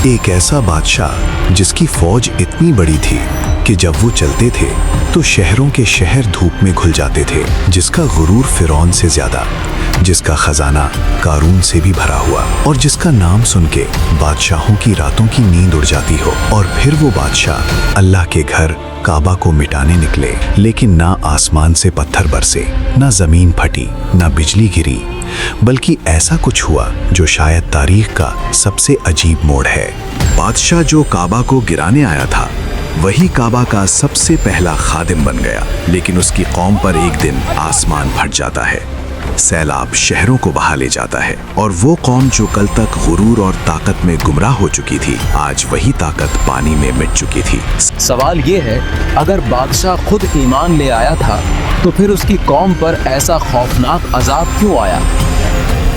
ایک ایسا بادشاہ جس کی فوج اتنی بڑی تھی کہ جب وہ چلتے تھے تو شہروں کے شہر دھوپ میں گھل جاتے تھے، جس کا غرور فرعون سے زیادہ، جس کا خزانہ قارون سے بھی بھرا ہوا، اور جس کا نام سن کے بادشاہوں کی راتوں کی نیند اڑ جاتی ہو۔ اور پھر وہ بادشاہ اللہ کے گھر کعبہ کو مٹانے نکلے، لیکن نہ آسمان سے پتھر برسے، نہ زمین پھٹی، نہ بجلی گری، بلکہ ایسا کچھ ہوا جو شاید تاریخ کا سب سے عجیب موڑ ہے۔ بادشاہ جو کعبہ کو گرانے آیا تھا وہی کعبہ کا سب سے پہلا خادم بن گیا، لیکن اس کی قوم پر ایک دن آسمان پھٹ جاتا ہے، سیلاب شہروں کو بہا لے جاتا ہے، اور وہ قوم جو کل تک غرور اور طاقت میں گمراہ ہو چکی تھی آج وہی طاقت پانی میں مٹ چکی تھی۔ سوال یہ ہے، اگر بادشاہ خود ایمان لے آیا تھا تو پھر اس کی قوم پر ایسا خوفناک عذاب کیوں آیا؟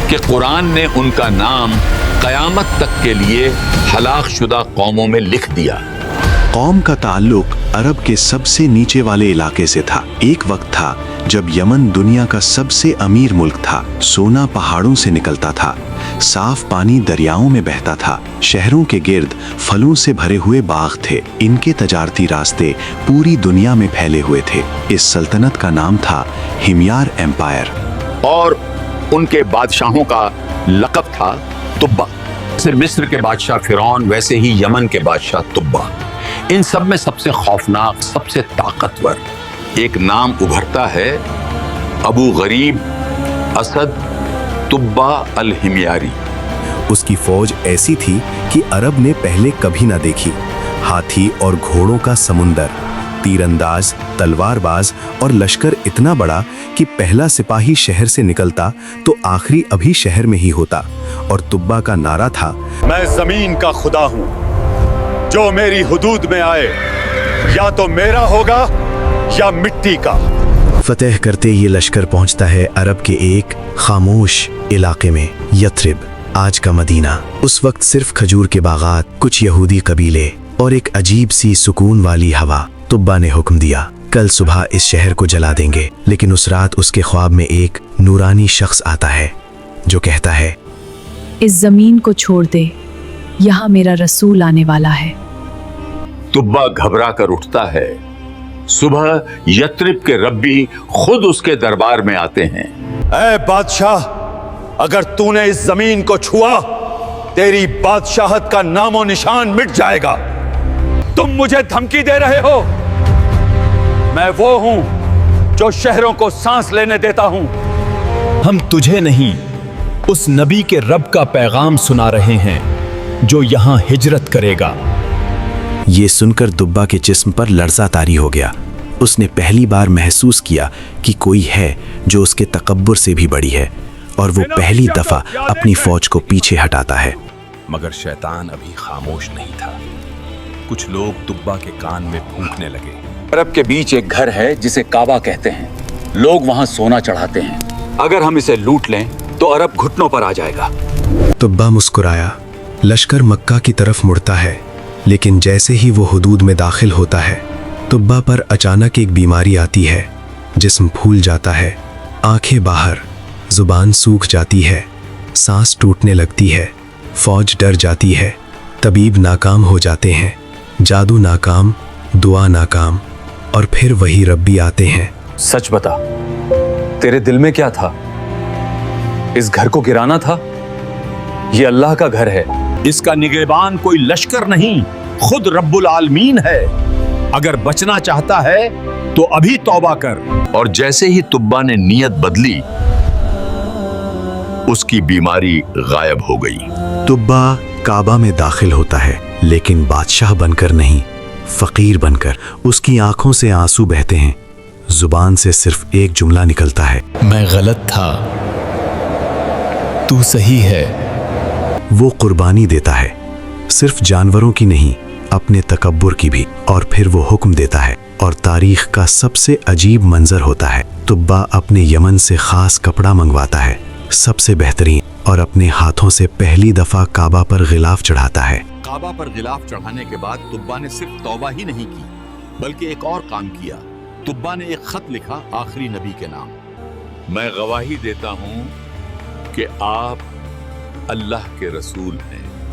کہ قرآن نے ان کا نام قیامت تک کے لیے ہلاک شدہ قوموں میں لکھ دیا۔ قوم کا تعلق عرب کے سب سے نیچے والے علاقے سے تھا۔ ایک وقت تھا جب یمن دنیا کا سب سے امیر ملک تھا، سونا پہاڑوں سے نکلتا تھا، صاف پانی دریاؤں میں بہتا تھا، شہروں کے گرد پھلوں سے بھرے ہوئے باغ تھے، ان کے تجارتی راستے پوری دنیا میں پھیلے ہوئے تھے۔ اس سلطنت کا نام تھا ہمیار ایمپائر، اور ان کے بادشاہوں کا لقب تھا تبا۔ جیسے مصر کے بادشاہ فرعون، ویسے ہی یمن کے بادشاہ تبا۔ ان سب میں سب سے خوفناک، سب سے طاقتور ایک نام ابھرتا ہے، ابو غریب اسد تبا الہمیاری۔ اس کی فوج ایسی تھی کہ عرب نے پہلے کبھی نہ دیکھی، ہاتھی اور گھوڑوں کا سمندر، تیر انداز، تلوار باز، اور لشکر اتنا بڑا کہ پہلا سپاہی شہر سے نکلتا تو آخری ابھی شہر میں ہی ہوتا، اور تبا کا نعرہ تھا، میں زمین کا خدا ہوں، جو میری حدود میں آئے یا تو میرا ہوگا یا مٹی کا۔ فتح کرتے یہ لشکر پہنچتا ہے عرب کے ایک خاموش علاقے میں، یثرب، آج کا مدینہ۔ اس وقت صرف کھجور کے باغات، کچھ یہودی قبیلے اور ایک عجیب سی سکون والی ہوا۔ تبا نے حکم دیا، کل صبح اس شہر کو جلا دیں گے، لیکن اس رات اس کے خواب میں ایک نورانی شخص آتا ہے جو کہتا ہے، اس زمین کو چھوڑ دے، یہاں میرا رسول آنے والا ہے۔ تبا گھبرا کر اٹھتا ہے۔ صبح یثرب کے ربی خود اس کے دربار میں آتے ہیں۔ اے بادشاہ، اگر تو نے اس زمین کو چھوا تیری بادشاہت کا نام و نشان مٹ جائے گا۔ تم مجھے دھمکی دے رہے ہو؟ میں وہ ہوں جو شہروں کو سانس لینے دیتا ہوں۔ ہم تجھے نہیں، اس نبی کے رب کا پیغام سنا رہے ہیں جو یہاں ہجرت کرے گا۔ یہ سن کر تبا کے جسم پر لرزہ طاری ہو گیا۔ اس نے پہلی بار محسوس کیا کہ کوئی ہے جو اس کے تکبر سے بھی بڑی ہے، اور وہ پہلی دفعہ اپنی فوج کو پیچھے ہٹاتا ہے۔ مگر شیطان ابھی خاموش نہیں تھا۔ کچھ لوگ تبا کے کان میں پھونکنے لگے، عرب کے بیچ ایک گھر ہے جسے کعبہ کہتے ہیں، لوگ وہاں سونا چڑھاتے ہیں، اگر ہم اسے لوٹ لیں تو عرب گھٹنوں پر آ جائے گا۔ تبا مسکرایا۔ لشکر مکہ کی طرف مڑتا ہے، لیکن جیسے ہی وہ حدود میں داخل ہوتا ہے، تبا پر اچانک ایک بیماری آتی ہے، جسم پھول جاتا ہے، آنکھیں باہر، زبان سوکھ جاتی ہے، سانس ٹوٹنے لگتی ہے، فوج ڈر جاتی ہے، طبیب ناکام ہو جاتے ہیں، جادو ناکام، دعا ناکام، اور پھر وہی ربی آتے ہیں۔ سچ بتا، تیرے دل میں کیا تھا؟ اس گھر کو گرانا تھا؟ یہ اللہ کا گھر ہے۔ اس کا نگہبان کوئی لشکر نہیں، خود رب العالمین ہے۔ اگر بچنا چاہتا ہے تو ابھی توبہ کر۔ اور جیسے ہی تبا نے نیت بدلی، اس کی بیماری غائب ہو گئی۔ تبا کعبہ میں داخل ہوتا ہے، لیکن بادشاہ بن کر نہیں، فقیر بن کر۔ اس کی آنکھوں سے آنسو بہتے ہیں، زبان سے صرف ایک جملہ نکلتا ہے، میں غلط تھا، تو صحیح ہے۔ وہ قربانی دیتا ہے، صرف جانوروں کی نہیں، اپنے تکبر کی بھی، اور پھر وہ حکم دیتا ہے، اور تاریخ کا سب سے عجیب منظر ہوتا ہے۔ تبا اپنے یمن سے خاص کپڑا منگواتا ہے، سب سے بہترین، اور اپنے ہاتھوں سے پہلی دفعہ کعبہ پر غلاف چڑھاتا ہے۔ کعبہ پر غلاف چڑھانے کے بعد تبا نے صرف توبہ ہی نہیں کی، بلکہ ایک اور کام کیا۔ تبا نے ایک خط لکھا آخری نبی کے نام، میں گواہی دیتا ہوں کہ آپ اللہ کے رسول ہیں۔